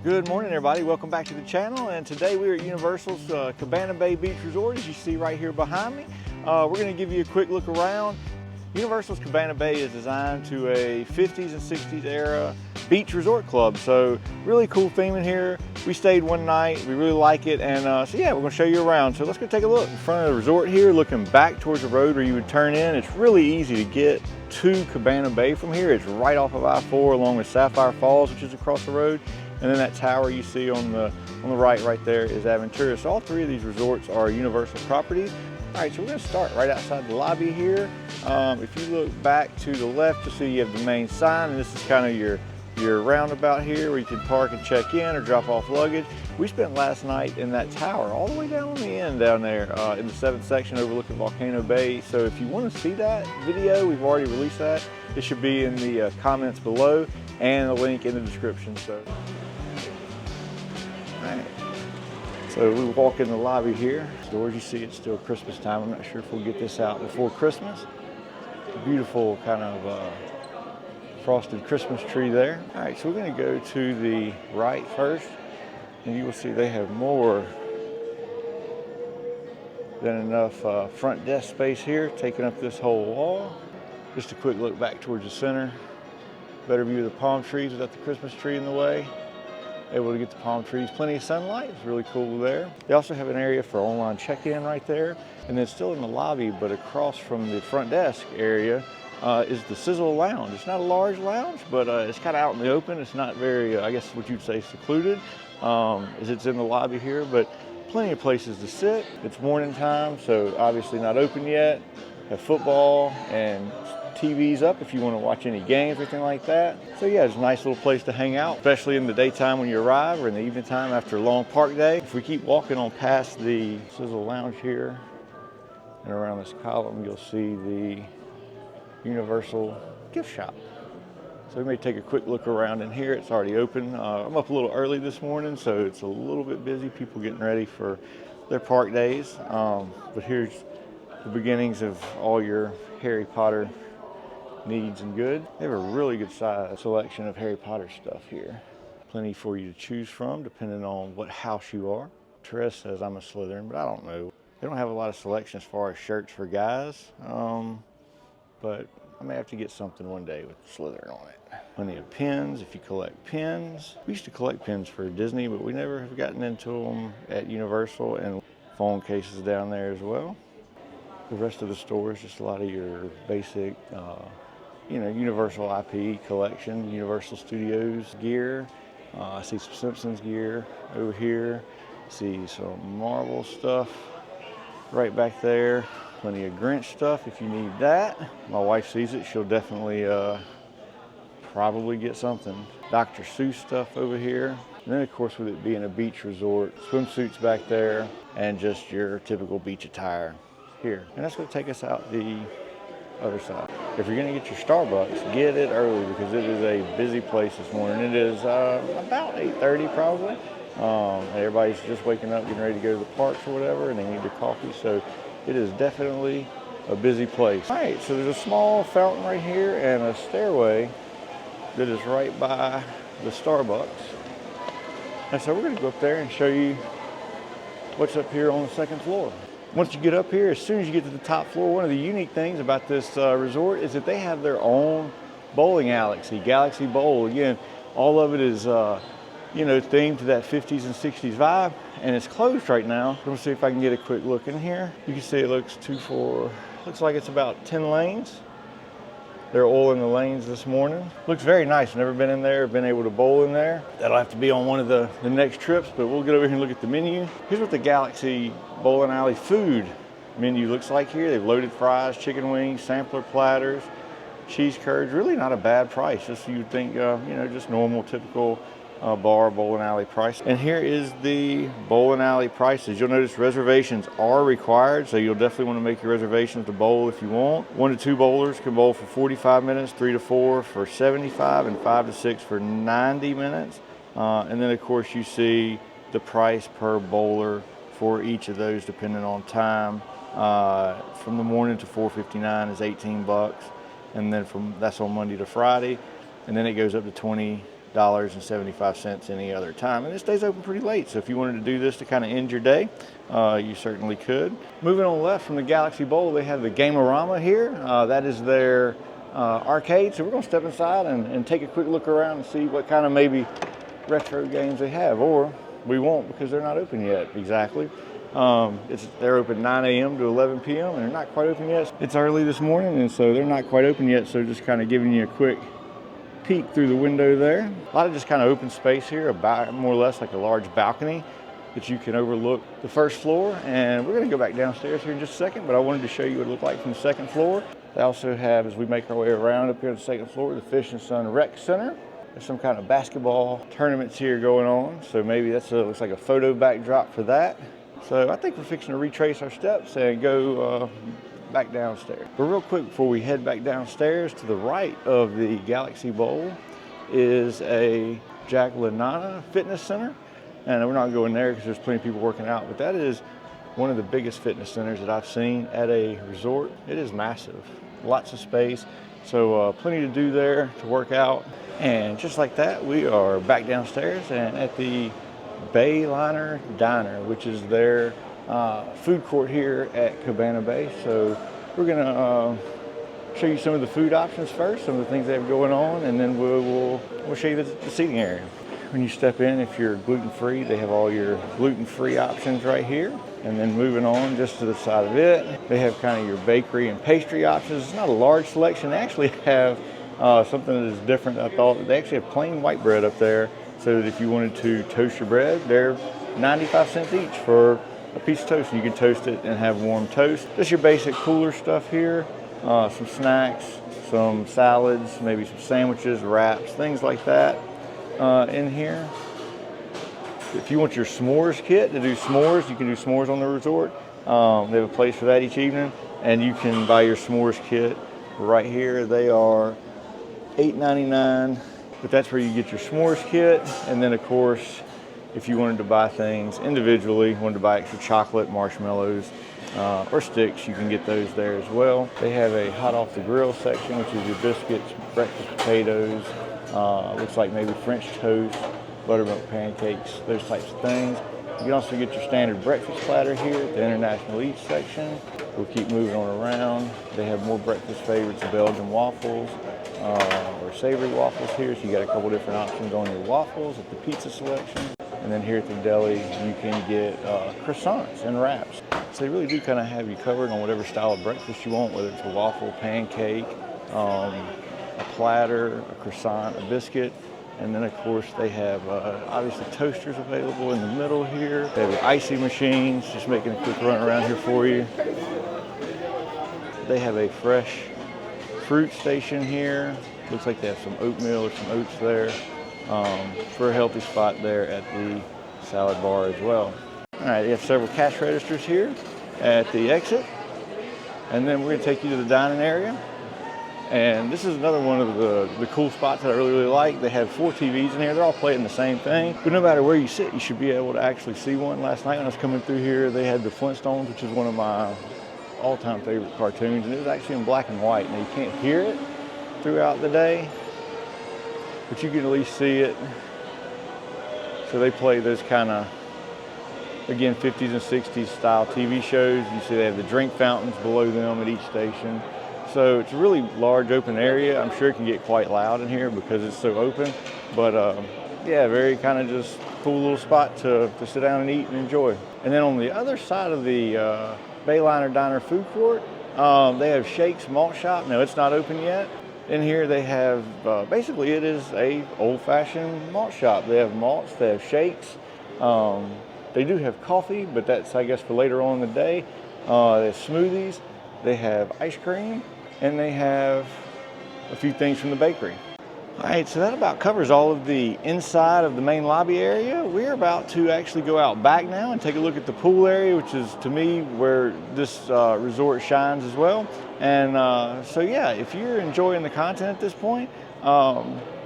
Good morning, everybody. Welcome back to the channel. And today we are at Universal's Cabana Bay Beach Resort, as you see right here behind me. We're going to give you a quick look around. Universal's Cabana Bay is designed to a 50s and 60s era beach resort club. So really cool theme in here. We stayed one night. We really like it. And so yeah, we're going to show you around. So let's go take a look. In front of the resort here, looking back towards the road where you would turn in. It's really easy to get to Cabana Bay from here. It's right off of I-4 along with Sapphire Falls, which is across the road. And then that tower you see on the right there is WesAndTerese. So all three of these resorts are Universal properties. All right, so we're gonna start right outside the lobby here. If you look back to the left, you'll see you have the main sign, and this is kind of your roundabout here where you can park and check in or drop off luggage. We spent last night in that tower all the way down on the end down there in the 7th section overlooking Volcano Bay. So if you want to see that video, we've already released that. It should be in the comments below and a link in the description. So. Right. So we walk in the lobby here. So as you see, it's still Christmas time. I'm not sure if we'll get this out before Christmas. Beautiful kind of frosted Christmas tree there. All right, so we're going to go to the right first, and you will see they have more than enough front desk space here, taking up this whole wall. Just a quick look back towards the center. Better view of the palm trees without the Christmas tree in the way. Able to get the palm trees, plenty of sunlight. It's really cool there. They also have an area for online check-in right there. And then still in the lobby, but across from the front desk area is the Sizzle Lounge. It's not a large lounge, but it's kind of out in the open. It's not very, I guess what you'd say, secluded, as it's in the lobby here, but plenty of places to sit. It's morning time, so obviously not open yet. Have football and TV's up if you want to watch any games or anything like that. So yeah, it's a nice little place to hang out, especially in the daytime when you arrive or in the evening time after a long park day. If we keep walking on past the Sizzle Lounge here and around this column, you'll see the Universal gift shop. So we may take a quick look around in here. It's already open. I'm up a little early this morning, so it's a little bit busy. People getting ready for their park days. But here's the beginnings of all your Harry Potter needs and good. They have a really good size selection of Harry Potter stuff here. Plenty for you to choose from depending on what house you are. Terese says I'm a Slytherin, but I don't know. They don't have a lot of selection as far as shirts for guys, but I may have to get something one day with Slytherin on it. Plenty of pins if you collect pins. We used to collect pins for Disney, but we never have gotten into them at Universal, and phone cases down there as well. The rest of the store is just a lot of your basic Universal IP collection, Universal Studios gear. I see some Simpsons gear over here. See some Marvel stuff right back there. Plenty of Grinch stuff if you need that. My wife sees it, she'll definitely probably get something. Dr. Seuss stuff over here. And then of course, with it being a beach resort, swimsuits back there and just your typical beach attire here. And that's going to take us out the other side. If you're going to get your Starbucks, get it early because it is a busy place this morning. It is about 8:30 probably. Everybody's just waking up, getting ready to go to the parks or whatever, and they need their coffee. So it is definitely a busy place. All right, so there's a small fountain right here and a stairway that is right by the Starbucks. And so we're going to go up there and show you what's up here on the 2nd floor. Once you get up here, as soon as you get to the top floor, one of the unique things about this resort is that they have their own bowling alley. Galaxy Bowl. Again, all of it is, themed to that 50s and 60s vibe, and it's closed right now. Let me see if I can get a quick look in here. You can see it looks looks like it's about 10 lanes. They're oiling the lanes this morning. Looks very nice. Never been in there, been able to bowl in there. That'll have to be on one of the next trips, but we'll get over here and look at the menu. Here's what the Galaxy Bowling Alley food menu looks like here. They've loaded fries, chicken wings, sampler platters, cheese curds. Really not a bad price. Just you'd think, just normal, typical bar bowling alley price. And here is the bowling alley prices. You'll notice reservations are required, so you'll definitely want to make your reservations to bowl if you want. 1 to 2 bowlers can bowl for 45 minutes, 3 to 4 for 75, and 5 to 6 for 90 minutes. And then of course you see the price per bowler for each of those depending on time. From the morning to 4:59 is $18, and then that's on Monday to Friday, and then it goes up to $20 $3.75 any other time. And it stays open pretty late, so if you wanted to do this to kind of end your day, you certainly could. Moving on left from the Galaxy Bowl, they have the Gamerama here. That is their arcade, so we're going to step inside and take a quick look around and see what kind of maybe retro games they have, or we won't because they're not open yet exactly. They're open 9 a.m. to 11 p.m. and they're not quite open yet. It's early this morning, and so they're not quite open yet, so just kind of giving you a quick peek through the window there. A lot of just kind of open space here, about more or less like a large balcony that you can overlook the first floor. And we're going to go back downstairs here in just a second, but I wanted to show you what it looked like from the second floor. They also have, as we make our way around up here on the second floor, the Fish and Sun Rec Center. There's some kind of basketball tournaments here going on, so maybe looks like a photo backdrop for that. So I think we're fixing to retrace our steps and go back downstairs. But real quick before we head back downstairs, to the right of the Galaxy Bowl is a Jack Lanana Fitness Center. And we're not going there because there's plenty of people working out, but that is one of the biggest fitness centers that I've seen at a resort. It is massive, lots of space. So plenty to do there to work out. And just like that, we are back downstairs and at the Bayliner Diner, which is their food court here at Cabana Bay. So we're gonna show you some of the food options first, some of the things they have going on, and then we'll show you the seating area. When you step in, if you're gluten-free, they have all your gluten-free options right here. And then moving on just to the side of it, they have kind of your bakery and pastry options. It's not a large selection. They actually have something that is different. I thought they actually have plain white bread up there, so that if you wanted to toast your bread, they're 95 cents each for a piece of toast, and you can toast it and have warm toast. Just your basic cooler stuff here, some snacks, some salads, maybe some sandwiches, wraps, things like that in here. If you want your s'mores kit to do s'mores, you can do s'mores on the resort. They have a place for that each evening, and you can buy your s'mores kit right here. They are $8.99, but that's where you get your s'mores kit. And then of course, if you wanted to buy things individually, wanted to buy extra chocolate, marshmallows, or sticks, you can get those there as well. They have a hot off the grill section, which is your biscuits, breakfast potatoes, looks like maybe French toast, buttermilk pancakes, those types of things. You can also get your standard breakfast platter here at the International Eats section. We'll keep moving on around. They have more breakfast favorites, Belgian waffles, or savory waffles here. So you got a couple different options on your waffles at the pizza selection. And then here at the deli, you can get croissants and wraps. So they really do kind of have you covered on whatever style of breakfast you want, whether it's a waffle, pancake, a platter, a croissant, a biscuit. And then of course they have obviously toasters available in the middle here. They have icy machines, just making a quick run around here for you. They have a fresh fruit station here. Looks like they have some oatmeal or some oats there for a healthy spot there at the salad bar as well. All right, they have several cash registers here at the exit. And then we're gonna take you to the dining area. And this is another one of the cool spots that I really like. They have 4 TVs in here. They're all playing the same thing. But no matter where you sit, you should be able to actually see one. Last night when I was coming through here, they had the Flintstones, which is one of my all-time favorite cartoons. And it was actually in black and white. Now you can't hear it throughout the day, but you can at least see it. So they play those kind of, again, 50s and 60s style TV shows. You see they have the drink fountains below them at each station. So it's a really large open area. I'm sure it can get quite loud in here because it's so open. But yeah, very kind of just cool little spot to sit down and eat and enjoy. And then on the other side of the Bayliner Diner food court, they have Shake's Malt Shop. Now it's not open yet. In here they have, basically it is a old-fashioned malt shop. They have malts, they have shakes. They do have coffee, but that's, I guess, for later on in the day. They have smoothies, they have ice cream, and they have a few things from the bakery. All right, so that about covers all of the inside of the main lobby area. We're about to actually go out back now and take a look at the pool area, which is, to me, where this resort shines as well. And so yeah, if you're enjoying the content at this point,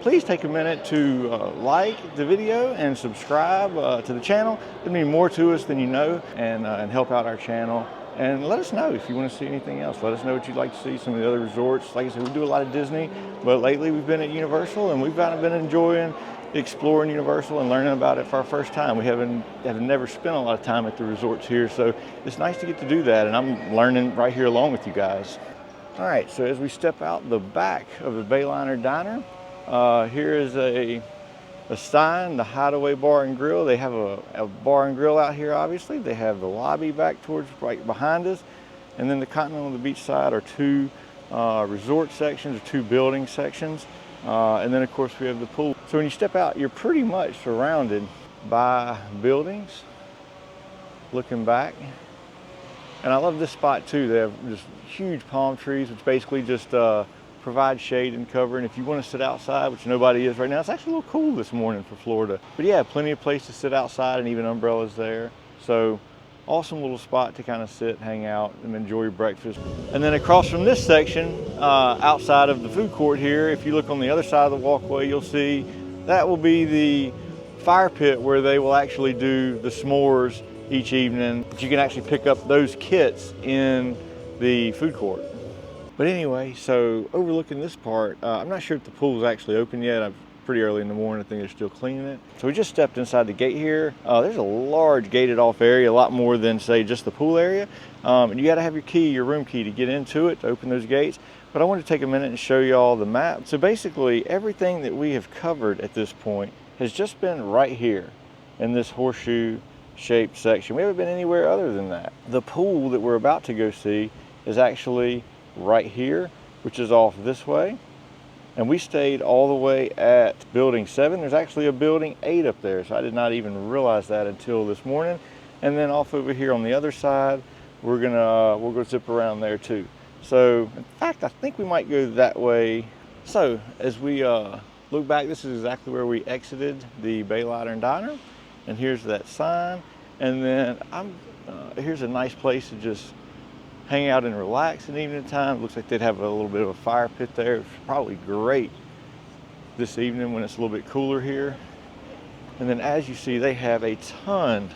please take a minute to like the video and subscribe to the channel. There'll be more to us than you know, and help out our channel. And let us know if you want to see anything else. Let us know what you'd like to see, some of the other resorts. Like I said, we do a lot of Disney, but lately we've been at Universal, and we've kind of been enjoying exploring Universal and learning about it for our first time. We have never spent a lot of time at the resorts here, so it's nice to get to do that, and I'm learning right here along with you guys. All right, so as we step out the back of the Bayliner Diner, here is a sign, the Hideaway Bar and Grill. They have a bar and grill out here, obviously. They have the lobby back towards right behind us, and then the Continental and the beach side are two resort sections, or two building sections. And then of course we have the pool. So when you step out, you're pretty much surrounded by buildings, looking back. And I love this spot too. They have just huge palm trees, which basically just provide shade and cover. And if you want to sit outside, which nobody is right now, it's actually a little cool this morning for Florida. But yeah, plenty of place to sit outside and even umbrellas there. So awesome little spot to kind of sit, hang out, and enjoy your breakfast. And then across from this section, outside of the food court here, if you look on the other side of the walkway, you'll see that will be the fire pit where they will actually do the s'mores each evening. But you can actually pick up those kits in the food court. But anyway, so overlooking this part, I'm not sure if the pool is actually open yet. I'm pretty early in the morning. I think they're still cleaning it. So we just stepped inside the gate here. There's a large gated off area, a lot more than say just the pool area. And you got to have your key, your room key, to get into it, to open those gates. But I want to take a minute and show you all the map. So basically everything that we have covered at this point has just been right here in this horseshoe shaped section. We haven't been anywhere other than that. The pool that we're about to go see is actually right here, which is off this way. And we stayed all the way at building 7. There's actually a building 8 up there, so I did not even realize that until this morning. And then off over here on the other side, we'll go zip around there too. So in fact, I think we might go that way. So as we look back, this is exactly where we exited the Bayliner Diner. And here's that sign. And then here's a nice place to just hang out and relax in evening time. Looks like they'd have a little bit of a fire pit there. It's probably great this evening when it's a little bit cooler here. And then as you see, they have a ton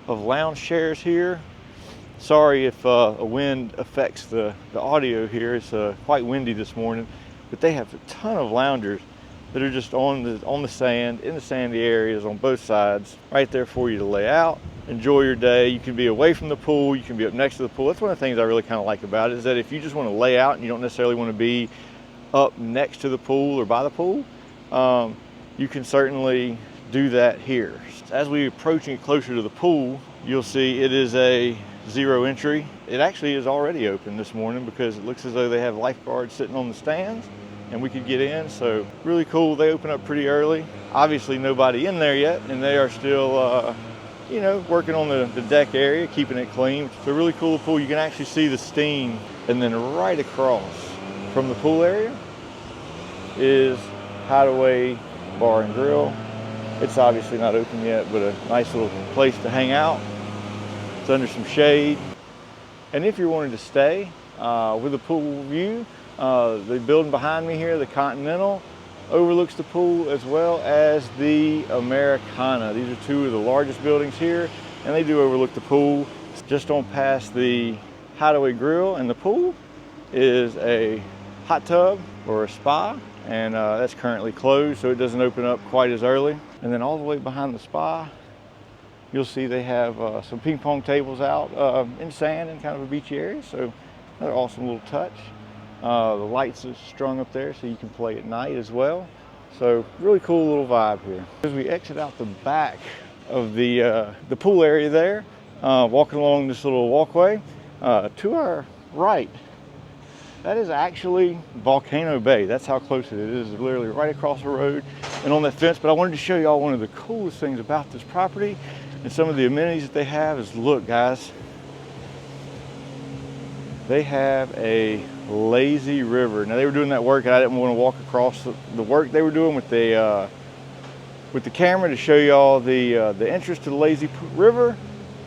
of lounge chairs here. Sorry if a wind affects the audio here. It's quite windy this morning, but they have a ton of loungers that are just on the sand, in the sandy areas on both sides, right there for you to lay out. Enjoy your day. You can be away from the pool, you can be up next to the pool. That's one of the things I really kind of like about it, is that if you just want to lay out and you don't necessarily want to be up next to the pool or by the pool, you can certainly do that here. As we're approaching it closer to the pool, you'll see it is a 0 entry. It actually is already open this morning because it looks as though they have lifeguards sitting on the stands and we could get in. So really cool. They open up pretty early. Obviously nobody in there yet, and they are still you know, working on the deck area, keeping it clean. It's a really cool pool. You can actually see the steam. And then right across from the pool area is Hideaway Bar and Grill. It's obviously not open yet, but a nice little place to hang out. It's under some shade. And if you're wanting to stay with a pool view, the building behind me here, the Continental, overlooks the pool as well as the Americana. These are two of the largest buildings here, and they do overlook the pool. Just on past the Hideaway Grill and the pool is a hot tub or a spa, and that's currently closed, so it doesn't open up quite as early. And then all the way behind the spa, you'll see they have some ping pong tables out in sand in kind of a beachy area, so another awesome little touch. The lights are strung up there so you can play at night as well. So really cool little vibe here. As we exit out the back of the pool area there, walking along this little walkway, to our right, that is actually Volcano Bay. That's how close it is. It's literally right across the road and on that fence. But I wanted to show y'all one of the coolest things about this property and some of the amenities that they have is, look guys, they have a lazy river. Now they were doing that work and I didn't want to walk across the work they were doing with the camera to show y'all the entrance to the lazy river,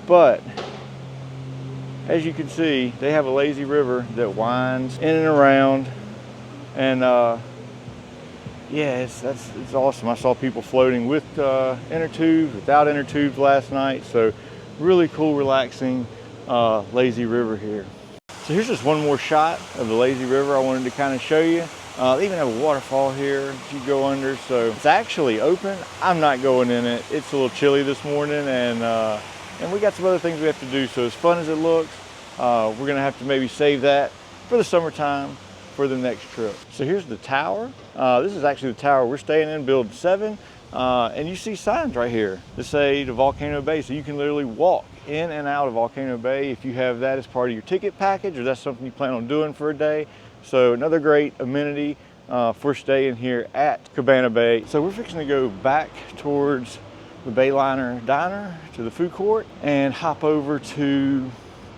but as you can see, they have a lazy river that winds in and around, and yeah, it's awesome. I saw people floating with inner tubes, without inner tubes last night, so really cool, relaxing lazy river here. So here's just one more shot of the lazy river I wanted to kind of show you. They even have a waterfall here that you go under, so it's actually open. I'm not going in it. It's a little chilly this morning, and we got some other things we have to do, so as fun as it looks, we're gonna have to maybe save that for the summertime for the next trip. So here's the tower. This is actually the tower we're staying in, build 7, and you see signs right here that say the Volcano Bay, so you can literally walk in and out of Volcano Bay if you have that as part of your ticket package, or that's something you plan on doing for a day. So another great amenity for staying here at Cabana Bay. So we're fixing to go back towards the Bayliner Diner to the food court and hop over to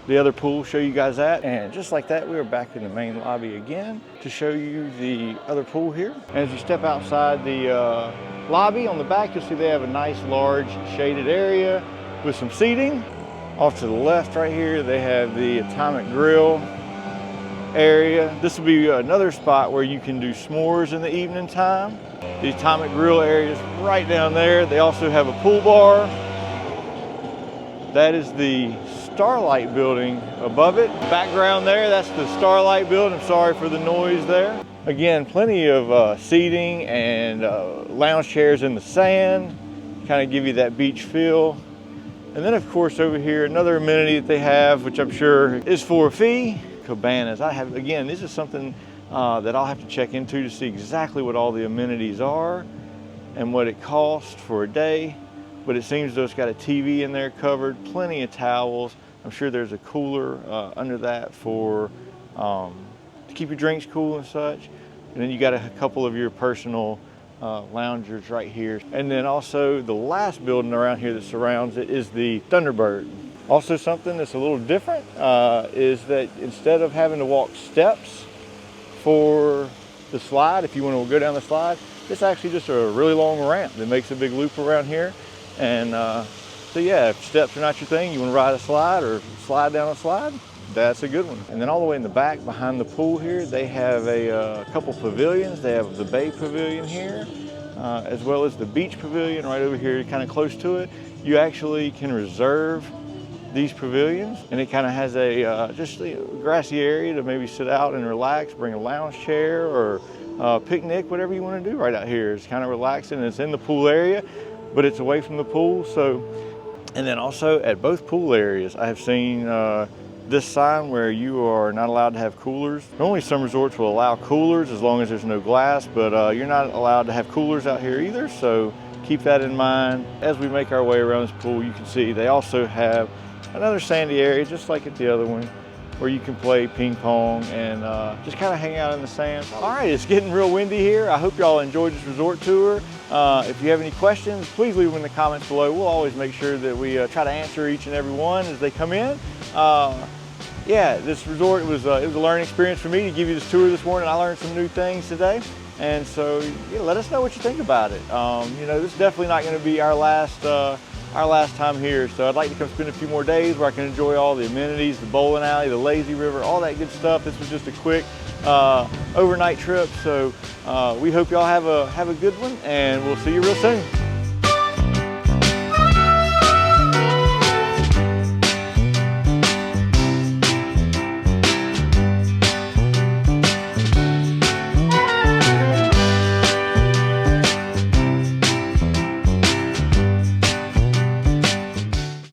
the other pool, show you guys that. And just like that, we are back in the main lobby again to show you the other pool here. And as you step outside the lobby on the back, you'll see they have a nice large shaded area with some seating. Off to the left right here, they have the Atomic Grill area. This will be another spot where you can do s'mores in the evening time. The Atomic Grill area is right down there. They also have a pool bar. That is the Starlight building above it. Background there, that's the Starlight building. I'm sorry for the noise there. Again, plenty of seating and lounge chairs in the sand, kind of give you that beach feel. And then of course over here, another amenity that they have, which I'm sure is for a fee, cabanas. Again, this is something that I'll have to check into to see exactly what all the amenities are and what it costs for a day. But it seems though it's got a TV in there covered, plenty of towels. I'm sure there's a cooler under that for to keep your drinks cool and such. And then you got a couple of your personal loungers right here. And then also the last building around here that surrounds it is the Thunderbird. Also something that's a little different is that instead of having to walk steps for the slide, if you want to go down the slide, it's actually just a really long ramp that makes a big loop around here. And so yeah, if steps are not your thing, you want to ride a slide or slide down a slide, that's a good one. And then all the way in the back behind the pool here, they have a couple pavilions. They have the Bay Pavilion here, as well as the Beach Pavilion right over here, kind of close to it. You actually can reserve these pavilions, and it kind of has a just a grassy area to maybe sit out and relax, bring a lounge chair or picnic, whatever you want to do right out here. It's kind of relaxing. It's in the pool area, but it's away from the pool. So, and then also at both pool areas, I have seen this sign where you are not allowed to have coolers. Normally some resorts will allow coolers as long as there's no glass, but you're not allowed to have coolers out here either. So keep that in mind. As we make our way around this pool, you can see they also have another sandy area, just like at the other one, where you can play ping pong and just kind of hang out in the sand. All right, it's getting real windy here. I hope y'all enjoyed this resort tour. If you have any questions, please leave them in the comments below. We'll always make sure that we try to answer each and every one as they come in. Yeah, this resort, it was a learning experience for me to give you this tour this morning. I learned some new things today. And so yeah, let us know what you think about it. You know, this is definitely not going to be our last time here. So I'd like to come spend a few more days where I can enjoy all the amenities, the bowling alley, the lazy river, all that good stuff. This was just a quick overnight trip. So we hope y'all have a good one, and we'll see you real soon.